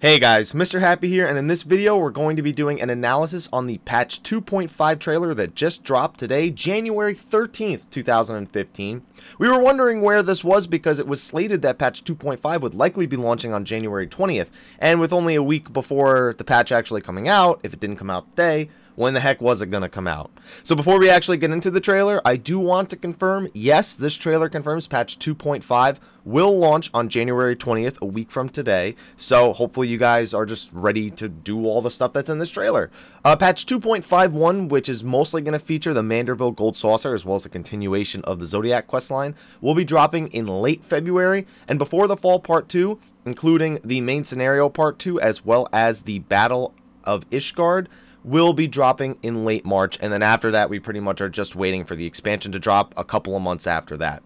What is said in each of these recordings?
Hey guys, Mr. Happy here, and in this video we're going to be doing an analysis on the patch 2.5 trailer that just dropped today, January 13th, 2015. We were wondering where this was because it was slated that patch 2.5 would likely be launching on January 20th, and with only a week before the patch actually coming out, if it didn't come out today, when the heck was it going to come out? So before we actually get into the trailer, I do want to confirm, yes, this trailer confirms patch 2.5 will launch on January 20th, a week from today. So hopefully you guys are just ready to do all the stuff that's in this trailer. Patch 2.51, which is mostly going to feature the Manderville Gold Saucer as well as a continuation of the Zodiac questline, will be dropping in late February. And before the Fall Part 2, including the main scenario Part 2 as well as the Battle of Ishgard, will be dropping in late March, and then after that we pretty much are just waiting for the expansion to drop a couple of months after that.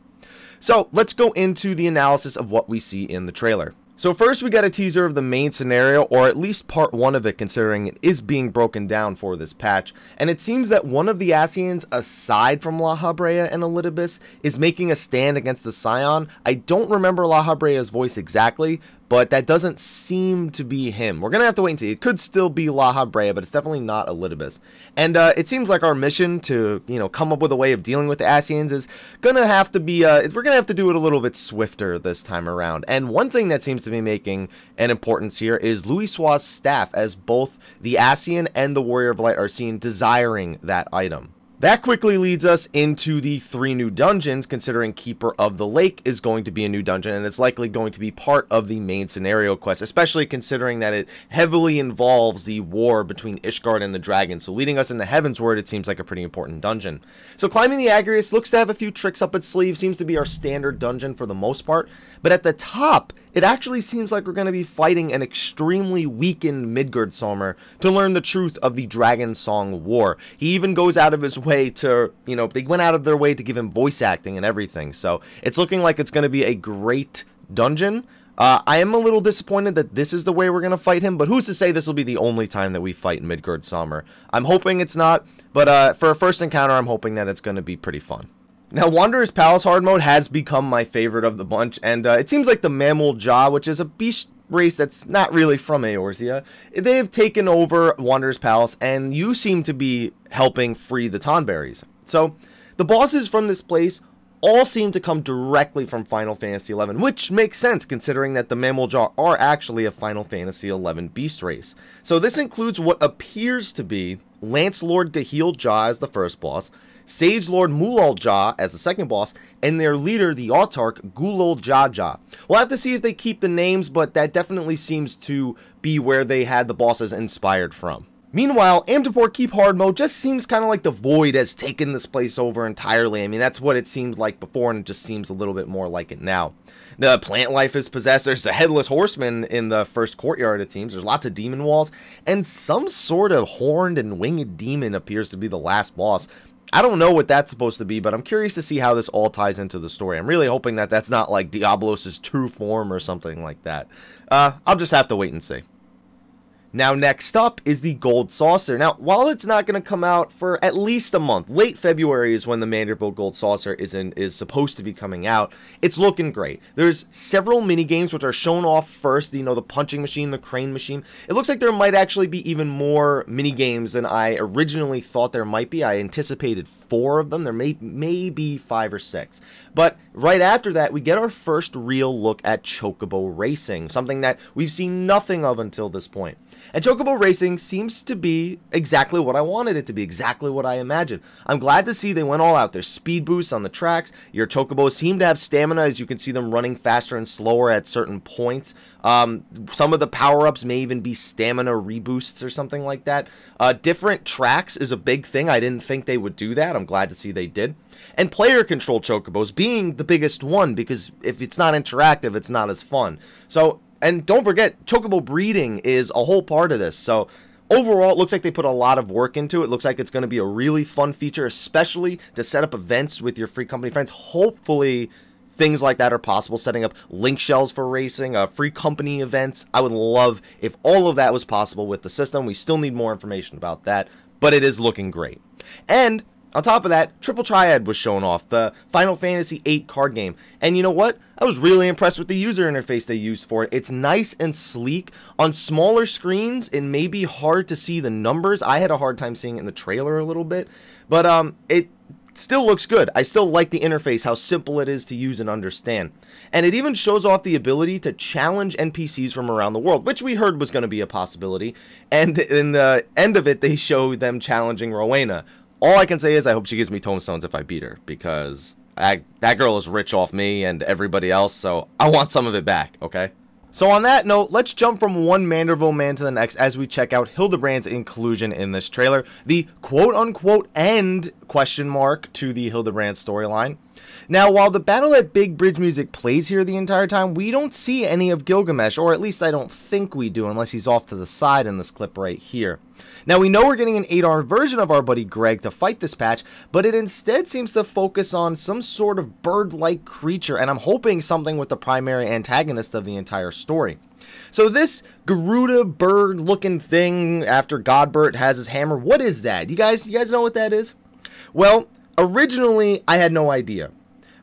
So let's go into the analysis of what we see in the trailer. So first we got a teaser of the main scenario, or at least part 1 of it, considering it is being broken down for this patch, and it seems that one of the Ascians, aside from La Habrea and Elidibus, is making a stand against the Scion. I don't remember La Habrea's voice exactly, but that doesn't seem to be him. We're going to have to wait and see. It could still be La Habrea, but it's definitely not Elidibus. And it seems like our mission to, come up with a way of dealing with the Ascians is going to have to be, we're going to have to do it a little bit swifter this time around. And one thing that seems to be making an importance here is Louisoix's staff, as both the Ascian and the Warrior of Light are seen desiring that item. That quickly leads us into the 3 new dungeons, considering Keeper of the Lake is going to be a new dungeon, and it's likely going to be part of the main scenario quest, especially considering that it heavily involves the war between Ishgard and the dragon, so leading us into Heavensward, it seems like a pretty important dungeon. So Climbing the Agrius looks to have a few tricks up its sleeve, seems to be our standard dungeon for the most part, but at the top, it actually seems like we're going to be fighting an extremely weakened Midgardsormr to learn the truth of the Dragon Song War. He even goes out of his way to, they went out of their way to give him voice acting and everything. So it's looking like it's going to be a great dungeon. I am a little disappointed that this is the way we're going to fight him, but who's to say this will be the only time that we fight Midgardsormr? I'm hoping it's not, but for a first encounter, I'm hoping that it's going to be pretty fun. Now, Wanderer's Palace hard mode has become my favorite of the bunch, and it seems like the Mammal Jaw, which is a beast race that's not really from Eorzea, they have taken over Wanderer's Palace, and you seem to be helping free the Tonberries. So, the bosses from this place all seem to come directly from Final Fantasy XI, which makes sense considering that the Mammal Jaw are actually a Final Fantasy XI beast race. So this includes what appears to be Lance Lord Gaheel Jaw as the first boss, Sage Lord Mulal Jaw as the second boss, and their leader, the Autarch, Gulol Jaja. We'll have to see if they keep the names, but that definitely seems to be where they had the bosses inspired from. Meanwhile, Amdapor Keep hard mode just seems kind of like the Void has taken this place over entirely. I mean, that's what it seemed like before, and it just seems a little bit more like it now. The plant life is possessed. There's a Headless Horseman in the first courtyard, it seems. There's lots of demon walls, and some sort of horned and winged demon appears to be the last boss. I don't know what that's supposed to be, but I'm curious to see how this all ties into the story. I'm really hoping that that's not like Diablos' true form or something like that. I'll just have to wait and see. Now, next up is the Gold Saucer. Now, while it's not going to come out for at least a month, late February is when the Manderville Gold Saucer is supposed to be coming out. It's looking great. There's several mini games which are shown off first. The punching machine, the crane machine. It looks like there might actually be even more mini games than I originally thought there might be. I anticipated 4 of them. There may be 5 or 6. But right after that, we get our first real look at Chocobo Racing, something that we've seen nothing of until this point. And Chocobo Racing seems to be exactly what I wanted it to be, exactly what I imagined. I'm glad to see they went all out. There's speed boosts on the tracks. Your Chocobos seem to have stamina, as you can see them running faster and slower at certain points. Some of the power-ups may even be stamina reboosts or something like that. Different tracks is a big thing. I didn't think they would do that. I'm glad to see they did. And player-controlled Chocobos being the biggest one, because if it's not interactive, it's not as fun. So, and don't forget, Chocobo breeding is a whole part of this. So overall, it looks like they put a lot of work into it. It looks like it's going to be a really fun feature, especially to set up events with your free company friends. Hopefully, things like that are possible. Setting up link shells for racing, free company events. I would love if all of that was possible with the system. We still need more information about that, but it is looking great. And On top of that, Triple Triad was shown off, the Final Fantasy VIII card game. And you know what? I was really impressed with the user interface they used for it. It's nice and sleek. On smaller screens, it may be hard to see the numbers. I had a hard time seeing it in the trailer a little bit. But it still looks good. I still like the interface, how simple it is to use and understand. And it even shows off the ability to challenge NPCs from around the world, which we heard was going to be a possibility. And in the end of it, they show them challenging Rowena. All I can say is I hope she gives me tomestones if I beat her, because that girl is rich off me and everybody else, so I want some of it back, okay? So on that note, let's jump from one Manderville man to the next as we check out Hildebrand's inclusion in this trailer, the quote-unquote end question mark to the Hildebrand storyline. Now, while the battle at Big Bridge music plays here the entire time, we don't see any of Gilgamesh, or at least I don't think we do, unless he's off to the side in this clip right here. Now, we know we're getting an ARR version of our buddy Greg to fight this patch, but it instead seems to focus on some sort of bird-like creature, and I'm hoping something with the primary antagonist of the entire story. So this Garuda bird-looking thing after Godbert has his hammer, what is that? You guys know what that is? Well, originally, I had no idea.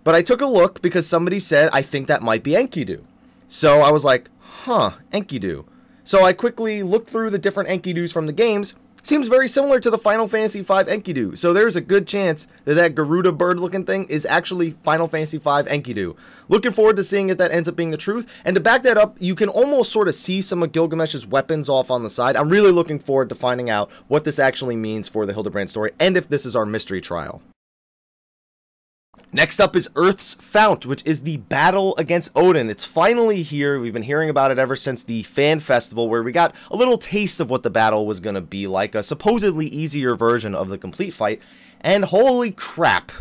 But I took a look because somebody said, I think that might be Enkidu. So I was like, huh, Enkidu. So I quickly looked through the different Enkidus from the games. Seems very similar to the Final Fantasy V Enkidu. So there's a good chance that that Garuda bird-looking thing is actually Final Fantasy V Enkidu. Looking forward to seeing if that ends up being the truth. And to back that up, you can almost sort of see some of Gilgamesh's weapons off on the side. I'm really looking forward to finding out what this actually means for the Hildebrand story and if this is our mystery trial. Next up is Earth's Fount, which is the battle against Odin. It's finally here. We've been hearing about it ever since the fan festival, where we got a little taste of what the battle was going to be like, a supposedly easier version of the complete fight. And holy crap,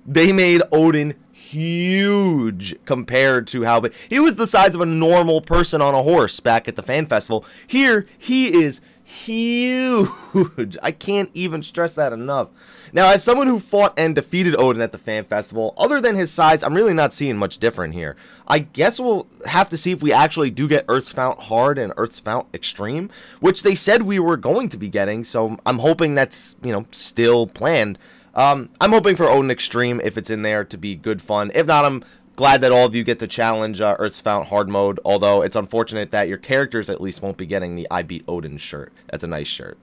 they made Odin huge compared to how big. He was the size of a normal person on a horse back at the fan festival. Here, he is huge. I can't even stress that enough. Now, as someone who fought and defeated Odin at the fan festival, other than his size, I'm really not seeing much different here. I guess we'll have to see if we actually do get Earth's Fount Hard and Earth's Fount Extreme, which they said we were going to be getting, so I'm hoping that's, you know, still planned. I'm hoping for Odin Extreme, if it's in there, to be good fun. If not, I'm glad that all of you get to challenge Earth's Fount Hard mode, although it's unfortunate that your characters at least won't be getting the I Beat Odin shirt. That's a nice shirt.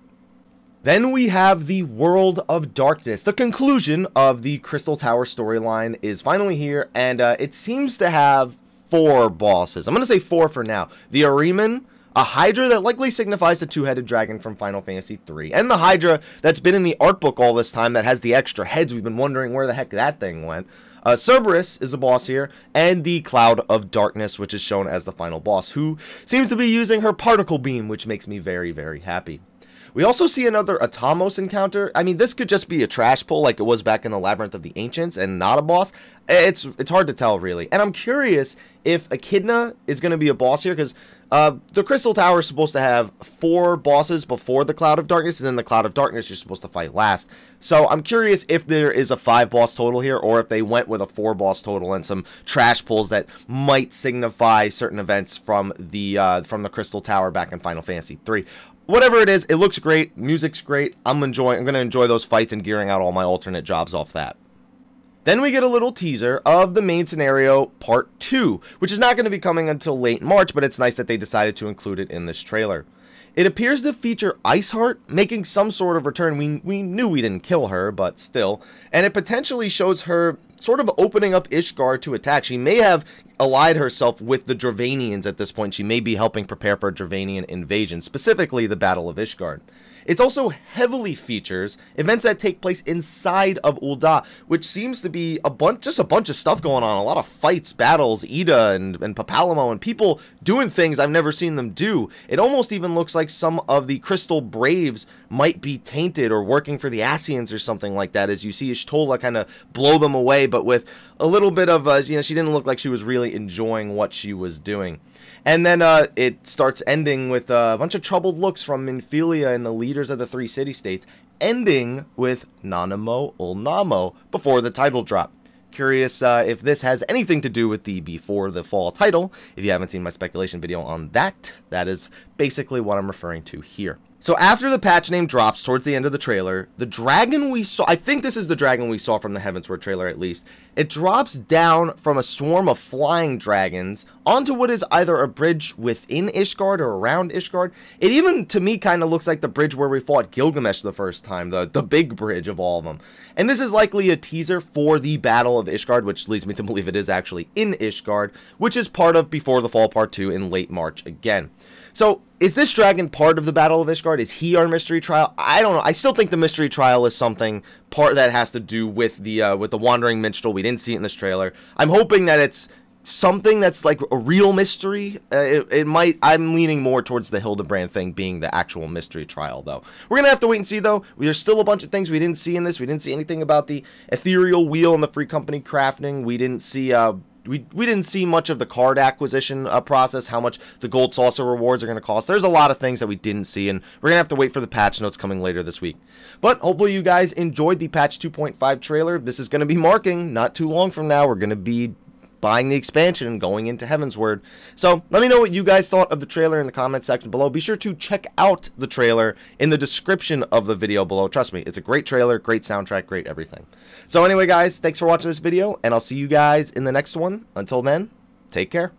Then we have the World of Darkness. The conclusion of the Crystal Tower storyline is finally here, and it seems to have 4 bosses. I'm going to say 4 for now. The Ahriman, a Hydra that likely signifies the two-headed dragon from Final Fantasy III, and the Hydra that's been in the art book all this time that has the extra heads. We've been wondering where the heck that thing went. Cerberus is a boss here, and the Cloud of Darkness, which is shown as the final boss, who seems to be using her particle beam, which makes me very, very happy. We also see another Atamos encounter. I mean, this could just be a trash pull like it was back in the Labyrinth of the Ancients and not a boss. It's hard to tell, really. And I'm curious if Echidna is going to be a boss here, because the Crystal Tower is supposed to have 4 bosses before the Cloud of Darkness, and then the Cloud of Darkness you're supposed to fight last. So I'm curious if there is a 5-boss total here, or if they went with a 4-boss total and some trash pulls that might signify certain events from the Crystal Tower back in Final Fantasy III. Whatever it is, it looks great, music's great, I'm going to enjoy those fights and gearing out all my alternate jobs off that. Then we get a little teaser of the main scenario part 2, which is not going to be coming until late March, but it's nice that they decided to include it in this trailer. It appears to feature Iceheart making some sort of return. We knew we didn't kill her, but still. And it potentially shows her sort of opening up Ishgard to attack. She may have allied herself with the Dravanians at this point. She may be helping prepare for a Dravanian invasion, specifically the Battle of Ishgard. It also heavily features events that take place inside of Ul'dah, which seems to be just a bunch of stuff going on. A lot of fights, battles, Ida and Papalamo, and people doing things I've never seen them do. It almost even looks like some of the Crystal Braves might be tainted or working for the Ascians or something like that, as you see Y'shtola kind of blow them away, but with a little bit of, she didn't look like she was really enjoying what she was doing. And then it starts ending with a bunch of troubled looks from Minfilia and the leaders of the 3 city-states, ending with Nanamo Ul'Namo before the title drop. Curious if this has anything to do with the Before the Fall title. If you haven't seen my speculation video on that, that is basically what I'm referring to here. So after the patch name drops towards the end of the trailer, the dragon we saw, I think this is the dragon we saw from the Heavensward trailer at least, it drops down from a swarm of flying dragons onto what is either a bridge within Ishgard or around Ishgard. It even, to me, kind of looks like the bridge where we fought Gilgamesh the first time, the big bridge of all of them. And this is likely a teaser for the Battle of Ishgard, which leads me to believe it is actually in Ishgard, which is part of Before the Fall Part 2 in late March again. So, is this dragon part of the Battle of Ishgard? Is he our mystery trial? I don't know. I still think the mystery trial is something part that has to do with the wandering minstrel. We didn't see it in this trailer. I'm hoping that it's something that's like a real mystery. It might. I'm leaning more towards the Hildebrand thing being the actual mystery trial, though. We're gonna have to wait and see, though. There's still a bunch of things we didn't see in this. We didn't see anything about the ethereal wheel and the free company crafting. We didn't see. We didn't see much of the card acquisition process, how much the gold saucer rewards are going to cost. There's a lot of things that we didn't see, and we're going to have to wait for the patch notes coming later this week. But hopefully you guys enjoyed the patch 2.5 trailer. This is going to be marking not too long from now. We're going to be buying the expansion and going into Heavensward. So let me know what you guys thought of the trailer in the comment section below. Be sure to check out the trailer in the description of the video below. Trust me, it's a great trailer, great soundtrack, great everything. So anyway, guys, thanks for watching this video, and I'll see you guys in the next one. Until then, take care.